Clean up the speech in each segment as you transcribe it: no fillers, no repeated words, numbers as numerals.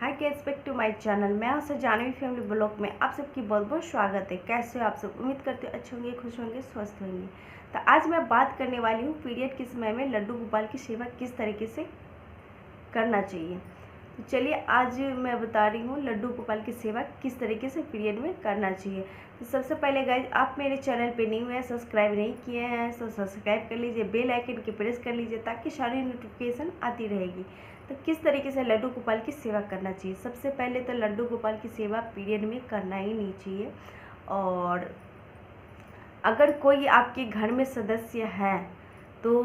Hi gets back to my channel. मैं हूं Janvi family blog में आप सबकी बहुत बहुत स्वागत है। कैसे हो आप सब? उम्मीद करते हो अच्छे होंगे, खुश होंगे, स्वस्थ होंगे। तो आज मैं बात करने वाली हूं पीरियड के समय में लड्डू गोपाल की सेवा किस तरीके से करना चाहिए। तो चलिए आज मैं बता रही हूँ लड्डू गोपाल की सेवा किस तरीके से पीरियड में करना चाहिए। तो सबसे पहले गाइज, आप मेरे चैनल पे नहीं हुए हैं, सब्सक्राइब नहीं किए हैं तो सब्सक्राइब कर लीजिए, बेल आइकन की प्रेस कर लीजिए ताकि सारी नोटिफिकेशन आती रहेगी। तो किस तरीके से लड्डू गोपाल की सेवा करना चाहिए। सबसे पहले तो लड्डू गोपाल की सेवा पीरियड में करना ही नहीं चाहिए। और अगर कोई आपके घर में सदस्य है तो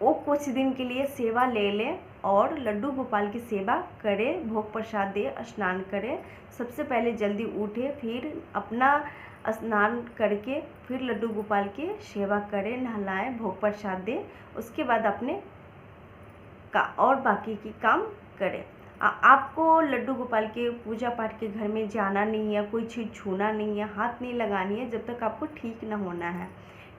वो कुछ दिन के लिए सेवा ले लें और लड्डू गोपाल की सेवा करें, भोग प्रसाद दे, स्नान करें। सबसे पहले जल्दी उठे, फिर अपना स्नान करके फिर लड्डू गोपाल की सेवा करें, नहलाएं, भोग प्रसाद दें। उसके बाद अपने का और बाकी की काम करें। आपको लड्डू गोपाल के पूजा पाठ के घर में जाना नहीं है, कोई चीज़ छूना नहीं है, हाथ नहीं लगानी है जब तक आपको ठीक ना होना है।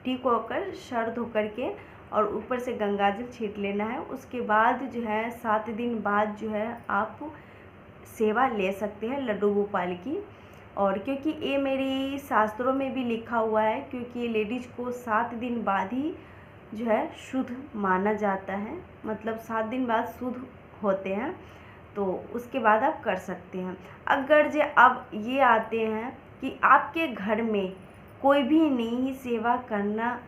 ठीक होकर सर धो करके और ऊपर से गंगाजल छीट लेना है। उसके बाद जो है 7 दिन बाद जो है आप सेवा ले सकते हैं लड्डू गोपाल की। और क्योंकि ये मेरी शास्त्रों में भी लिखा हुआ है, क्योंकि लेडीज़ को 7 दिन बाद ही जो है शुद्ध माना जाता है, मतलब 7 दिन बाद शुद्ध होते हैं, तो उसके बाद आप कर सकते हैं। अगर जो अब ये आते हैं कि आपके घर में कोई भी नहीं सेवा करना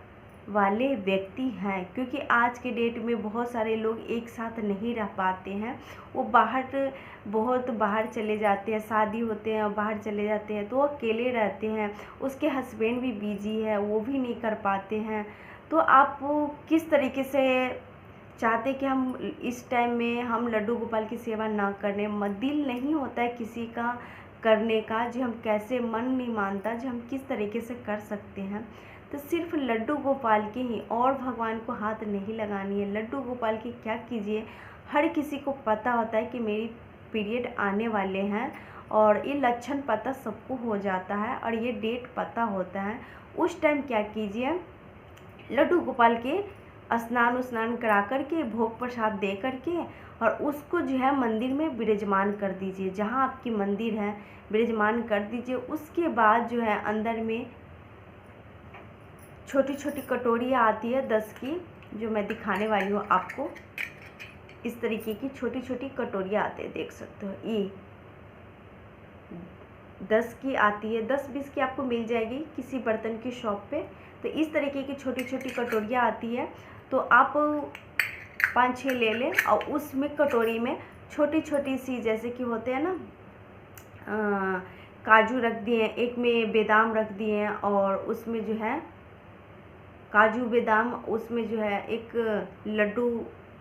वाले व्यक्ति हैं, क्योंकि आज के डेट में बहुत सारे लोग एक साथ नहीं रह पाते हैं, वो बहुत बाहर चले जाते हैं, शादी होते हैं और बाहर चले जाते हैं, तो वो अकेले रहते हैं, उसके हस्बैंड भी बिजी है, वो भी नहीं कर पाते हैं। तो आप किस तरीके से चाहते कि हम इस टाइम में हम लड्डू गोपाल की सेवा ना करें। दिल नहीं होता है किसी का करने का, जो हम कैसे मन नहीं मानता जो हम किस तरीके से कर सकते हैं। तो सिर्फ लड्डू गोपाल के ही, और भगवान को हाथ नहीं लगानी है। लड्डू गोपाल की क्या कीजिए, हर किसी को पता होता है कि मेरी पीरियड आने वाले हैं और ये लक्षण पता सबको हो जाता है और ये डेट पता होता है। उस टाइम क्या कीजिए, लड्डू गोपाल के स्नान करा करके भोग प्रसाद दे करके और उसको जो है मंदिर में विराजमान कर दीजिए। जहाँ आपकी मंदिर है विराजमान कर दीजिए। उसके बाद जो है अंदर में छोटी छोटी कटोरियाँ आती है 10 की, जो मैं दिखाने वाली हूँ आपको। इस तरीके की छोटी छोटी कटोरियाँ आती है, देख सकते हो। ये 10 की आती है, 10-20 की आपको मिल जाएगी किसी बर्तन की शॉप पे। तो इस तरीके की छोटी छोटी कटोरियाँ आती है, तो आप 5-6 ले लें और उसमें कटोरी में छोटी छोटी सी, जैसे कि होते हैं ना, काजू रख दिए, एक में बादाम रख दिए और उसमें जो है काजू बादाम, उसमें जो है एक लड्डू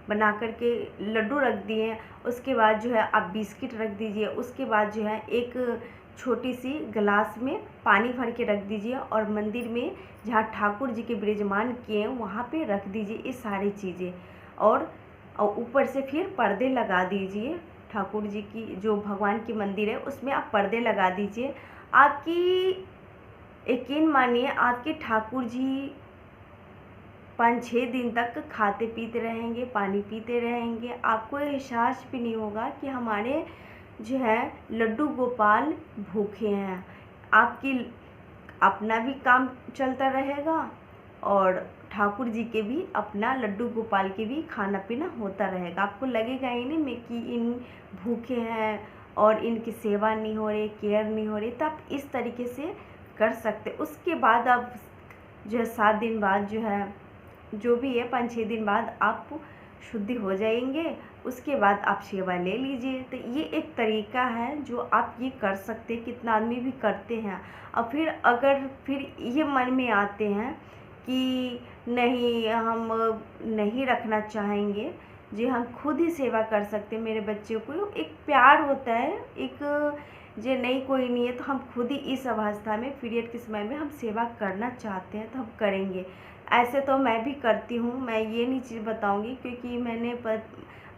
बना करके लड्डू रख दिए। उसके बाद जो है आप बिस्किट रख दीजिए। उसके बाद जो है एक छोटी सी गिलास में पानी भर के रख दीजिए और मंदिर में जहाँ ठाकुर जी के विराजमान किए हैं वहाँ पे रख दीजिए ये सारी चीज़ें। और ऊपर से फिर पर्दे लगा दीजिए। ठाकुर जी की जो भगवान की मंदिर है उसमें आप पर्दे लगा दीजिए। आपकी यकीन मानिए, आपके ठाकुर जी 5-6 दिन तक खाते पीते रहेंगे, पानी पीते रहेंगे। आपको एहसास भी नहीं होगा कि हमारे जो है लड्डू गोपाल भूखे हैं। आपकी अपना भी काम चलता रहेगा और ठाकुर जी के भी, अपना लड्डू गोपाल के भी खाना पीना होता रहेगा। आपको लगेगा ही नहीं में कि इन भूखे हैं और इनकी सेवा नहीं हो रही, केयर नहीं हो रही। तो आप इस तरीके से कर सकते। उसके बाद आप जो है 7 दिन बाद जो है, जो भी है 5-6 दिन बाद आप शुद्धि हो जाएंगे। उसके बाद आप सेवा ले लीजिए। तो ये एक तरीका है जो आप ये कर सकते हैं। कितना आदमी भी करते हैं और फिर अगर फिर ये मन में आते हैं कि नहीं हम नहीं रखना चाहेंगे, जी हम खुद ही सेवा कर सकते हैं। मेरे बच्चे को एक प्यार होता है, एक जो नहीं कोई नहीं है तो हम खुद ही इस अवस्था में पीरियड के समय में हम सेवा करना चाहते हैं तो हम करेंगे। ऐसे तो मैं भी करती हूँ, मैं ये नहीं चीज़ बताऊँगी क्योंकि मैंने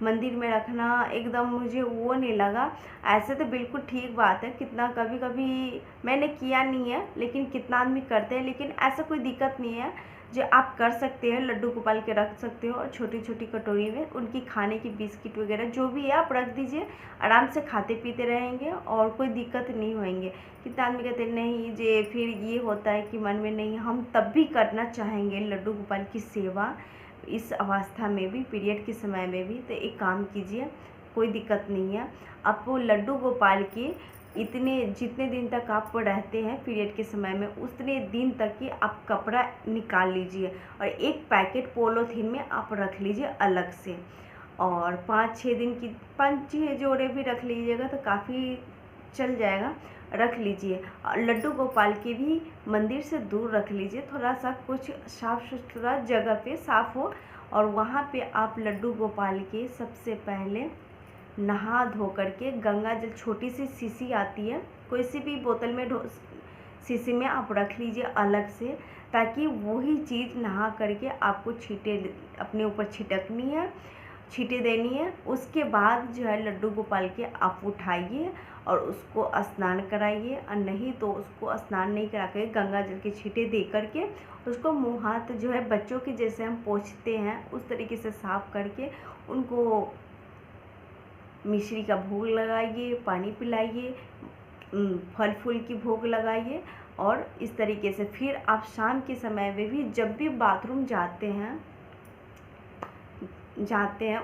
मंदिर में रखना एकदम मुझे वो नहीं लगा। ऐसे तो बिल्कुल ठीक बात है, कितना कभी कभी मैंने किया नहीं है लेकिन कितना आदमी करते हैं, लेकिन ऐसा कोई दिक्कत नहीं है। जो आप कर सकते हैं, लड्डू गोपाल के रख सकते हो और छोटी छोटी कटोरी में उनकी खाने की बिस्किट वगैरह जो भी है आप रख दीजिए। आराम से खाते पीते रहेंगे और कोई दिक्कत नहीं होंगे। कितना आदमी कहते हैं नहीं जे, फिर ये होता है कि मन में नहीं, हम तब भी करना चाहेंगे लड्डू गोपाल की सेवा इस अवस्था में भी, पीरियड के समय में भी। तो एक काम कीजिए, कोई दिक्कत नहीं है। आप वो लड्डू गोपाल की इतने जितने दिन तक आप रहते हैं पीरियड के समय में, उतने दिन तक की आप कपड़ा निकाल लीजिए और एक पैकेट पॉलीथीन में आप रख लीजिए अलग से। और 5-6 दिन की 5-6 जोड़े भी रख लीजिएगा तो काफ़ी चल जाएगा, रख लीजिए। और लड्डू गोपाल की भी मंदिर से दूर रख लीजिए, थोड़ा सा कुछ साफ़ सुथरा जगह पे साफ़ हो, और वहाँ पे आप लड्डू गोपाल के सबसे पहले नहा धो करके गंगा जल, छोटी सी शीशी आती है, कोई सी भी बोतल में शीशी में आप रख लीजिए अलग से, ताकि वही चीज़ नहा करके आपको छींटे अपने ऊपर छिटकनी है, छींटे देनी है। उसके बाद जो है लड्डू गोपाल के आप उठाइए और उसको स्नान कराइए, और नहीं तो उसको स्नान नहीं करा के गंगा जल के छींटे दे करके उसको मुँह हाथ जो है बच्चों की जैसे हम पोंछते हैं उस तरीके से साफ़ करके उनको मिश्री का भोग लगाइए, पानी पिलाइए, फल फूल की भोग लगाइए। और इस तरीके से फिर आप शाम के समय में भी जब भी बाथरूम जाते हैं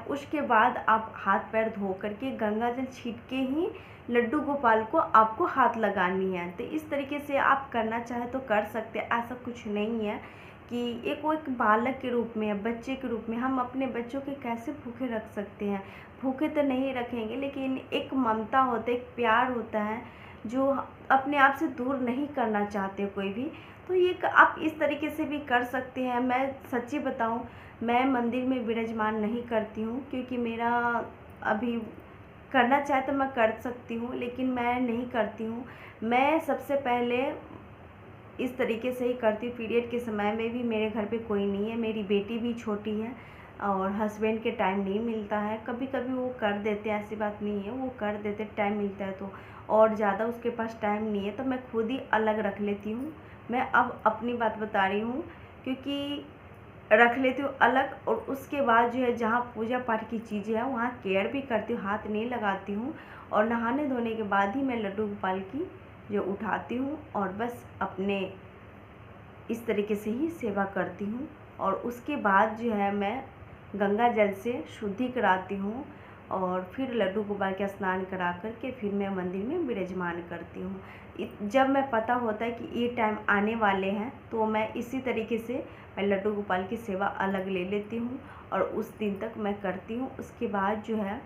उसके बाद आप हाथ पैर धो करके गंगा जल छीट के ही लड्डू गोपाल को आपको हाथ लगानी है। तो इस तरीके से आप करना चाहे तो कर सकते हैं, ऐसा कुछ नहीं है कि एक वो एक बालक के रूप में, बच्चे के रूप में हम अपने बच्चों के कैसे भूखे रख सकते हैं। भूखे तो नहीं रखेंगे, लेकिन एक ममता होता है, एक प्यार होता है जो अपने आप से दूर नहीं करना चाहते कोई भी। तो ये आप इस तरीके से भी कर सकते हैं। मैं सच्ची बताऊं, मैं मंदिर में विराजमान नहीं करती हूँ, क्योंकि मेरा अभी करना चाहे तो मैं कर सकती हूँ, लेकिन मैं नहीं करती हूँ। मैं सबसे पहले इस तरीके से ही करती हूँ। पीरियड के समय में भी मेरे घर पे कोई नहीं है, मेरी बेटी भी छोटी है और हस्बैंड के टाइम नहीं मिलता है। कभी कभी वो कर देते हैं, ऐसी बात नहीं है, वो कर देते, टाइम मिलता है तो, और ज़्यादा उसके पास टाइम नहीं है तो मैं खुद ही अलग रख लेती हूँ। मैं अब अपनी बात बता रही हूँ, क्योंकि रख लेती हूँ अलग, और उसके बाद जो है जहाँ पूजा पाठ की चीज़ें हैं वहाँ केयर भी करती हूँ, हाथ नहीं लगाती हूँ। और नहाने धोने के बाद ही मैं लड्डू गोपाल की जो उठाती हूँ और बस अपने इस तरीके से ही सेवा करती हूँ। और उसके बाद जो है मैं गंगा जल से शुद्धि कराती हूँ और फिर लड्डू गोपाल का स्नान करा करके फिर मैं मंदिर में विराजमान करती हूँ। जब मैं पता होता है कि ये टाइम आने वाले हैं तो मैं इसी तरीके से मैं लड्डू गोपाल की सेवा अलग ले लेती हूँ और उस दिन तक मैं करती हूँ। उसके बाद जो है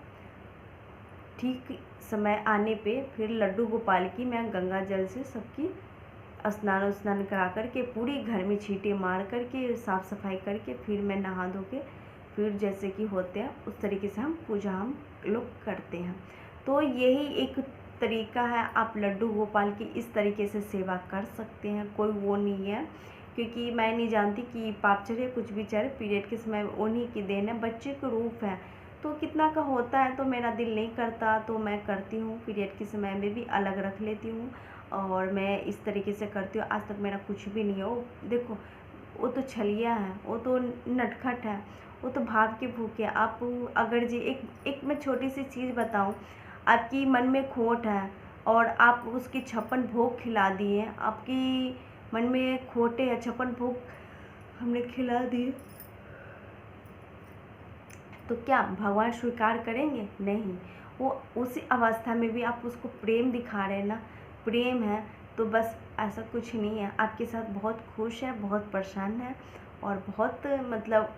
ठीक समय आने पे फिर लड्डू गोपाल की मैं गंगा जल से सबकी स्नान करा करके पूरी घर में छींटे मार करके साफ़ सफाई करके फिर मैं नहा धो के फिर जैसे कि होते हैं उस तरीके से हम पूजा हम लोग करते हैं। तो यही एक तरीका है, आप लड्डू गोपाल की इस तरीके से सेवा कर सकते हैं। कोई वो नहीं है, क्योंकि मैं नहीं जानती कि पाप चढ़े कुछ भी चढ़े, पीरियड के समय उन्हीं की देन है, बच्चे के रूप है तो कितना का होता है। तो मेरा दिल नहीं करता तो मैं करती हूँ, पीरियड के समय में भी अलग रख लेती हूँ और मैं इस तरीके से करती हूँ। आज तक मेरा कुछ भी नहीं है। वो देखो, वो तो छलिया है, वो तो नटखट है, वो तो भाव के भूखे। आप अगर जी एक मैं छोटी सी चीज़ बताऊँ, आपकी मन में खोट है और आप उसकी 56 भोग खिला दिए, आपकी मन में खोटे है, 56 भोग हमने खिला दिए, तो क्या भगवान स्वीकार करेंगे? नहीं। वो उसी अवस्था में भी आप उसको प्रेम दिखा रहे हैं ना, प्रेम है तो बस, ऐसा कुछ नहीं है। आपके साथ बहुत खुश है, बहुत परेशान है और बहुत मतलब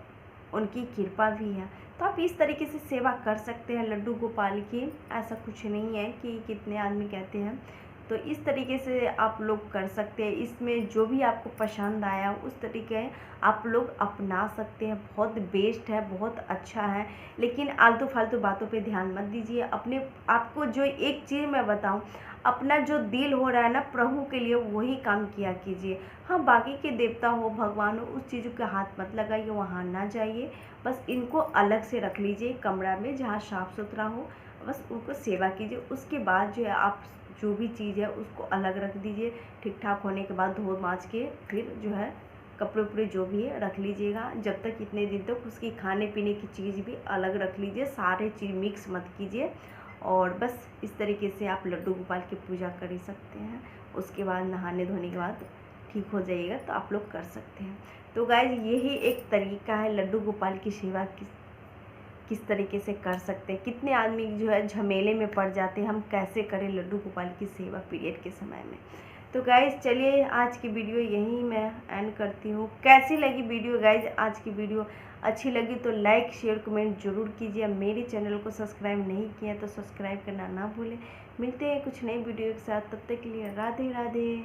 उनकी कृपा भी है। तो आप इस तरीके से सेवा कर सकते हैं लड्डू गोपाल की, ऐसा कुछ नहीं है कि कितने आदमी कहते हैं। तो इस तरीके से आप लोग कर सकते हैं। इसमें जो भी आपको पसंद आया उस तरीके आप लोग अपना सकते हैं। बहुत बेस्ट है, बहुत अच्छा है, लेकिन आलतू फालतू बातों पे ध्यान मत दीजिए। अपने आपको जो एक चीज़ मैं बताऊं, अपना जो दिल हो रहा है ना प्रभु के लिए, वही काम किया कीजिए। हाँ, बाकी के देवता हो, भगवान हो, उस चीज़ों के हाथ मत लगाइए, वहाँ ना जाइए। बस इनको अलग से रख लीजिए कमरा में जहाँ साफ़ सुथरा हो, बस उनको सेवा कीजिए। उसके बाद जो है आप जो भी चीज़ है उसको अलग रख दीजिए। ठीक ठाक होने के बाद धो माँज के फिर जो है कपड़े उपड़े जो भी है रख लीजिएगा। जब तक इतने दिन तक उसकी खाने पीने की चीज़ भी अलग रख लीजिए, सारे चीज़ मिक्स मत कीजिए। और बस इस तरीके से आप लड्डू गोपाल की पूजा कर ही सकते हैं। उसके बाद नहाने धोने के बाद ठीक हो जाइएगा तो आप लोग कर सकते हैं। तो गाइज यही एक तरीका है लड्डू गोपाल की सेवा किस तरीके से कर सकते हैं। कितने आदमी जो है झमेले में पड़ जाते हैं, हम कैसे करें लड्डू गोपाल की सेवा पीरियड के समय में। तो गाइज़ चलिए आज की वीडियो यहीं मैं एंड करती हूँ। कैसी लगी वीडियो गाइज़? आज की वीडियो अच्छी लगी तो लाइक शेयर कमेंट जरूर कीजिए। मेरे चैनल को सब्सक्राइब नहीं किया तो सब्सक्राइब करना ना भूलें। मिलते हैं कुछ नई वीडियो के साथ, तब तक के लिए राधे राधे।